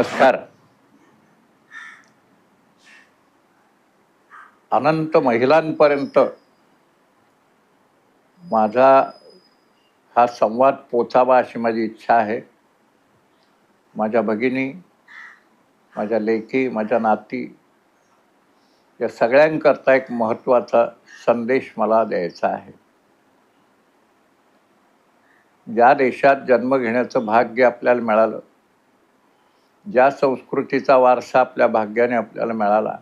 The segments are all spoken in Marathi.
नमस्कार. अनंत महिलांपर्यंत माझा हा संवाद पोचावा अशी माझी इच्छा आहे. माझ्या भगिनी, माझ्या लेकी, माझ्या नाती या सगळ्यांकरता एक महत्त्वाचा संदेश मला द्यायचा आहे. ज्या देशात जन्म घेण्याचं भाग्य आपल्याला मिळालं, ज्या संस्कृतीचा वारसा आपल्या भाग्याने आपल्याला मिळाला,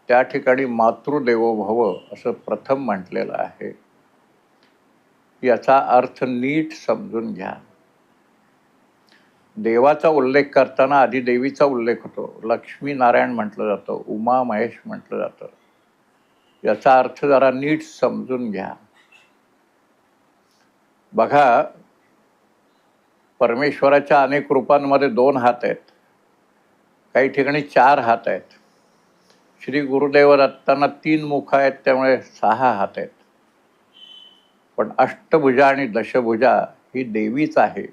त्या ठिकाणी मातृदेवो भव असं प्रथम म्हटलेलं आहे. याचा अर्थ नीट समजून घ्या. देवाचा उल्लेख करताना आधी देवीचा उल्लेख होतो. लक्ष्मी नारायण म्हटलं जातं, उमा महेश म्हटलं जातं. याचा अर्थ जरा नीट समजून घ्या. बघा, परमेश्वराच्या अनेक रूपांमध्ये 2 हात आहेत, काही ठिकाणी 4 हात आहेत. श्री गुरुदेव दत्तांना 3 मुख आहेत, त्यामुळे 6 हात आहेत. पण अष्टभुजा आणि दशभुजा ही देवीच आहे.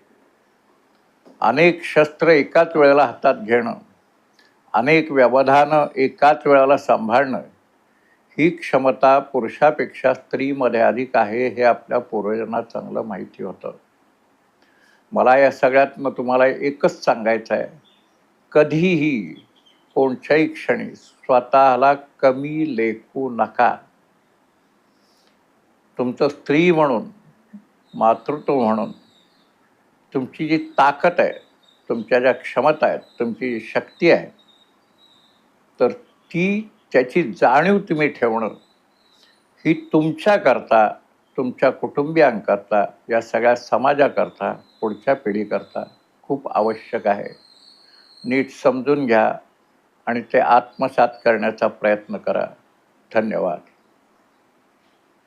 अनेक शस्त्र एकाच वेळेला हातात घेणं, अनेक व्यवधानं एकाच वेळेला सांभाळणं, ही क्षमता पुरुषापेक्षा स्त्रीमध्ये अधिक आहे, हे आपल्या पूर्वजांना चांगलं माहिती होतं. मला या सगळ्यातनं तुम्हाला एकच सांगायचं आहे, कधीही कोणत्याही क्षणी स्वतःला कमी लेखू नका. तुमचं स्त्री म्हणून, मातृत्व म्हणून तुमची जी ताकद आहे, तुमच्या ज्या क्षमता आहेत, तुमची जी शक्ती आहे, तर त्याची जाणीव तुम्ही ठेवणं ही तुमच्याकरता, तुमच्या कुटुंबियांकरता, या सगळ्या समाजाकरता, पुढच्या पिढीकरता खूप आवश्यक आहे. नीट समजून घ्या आणि ते आत्मसात करण्याचा प्रयत्न करा. धन्यवाद.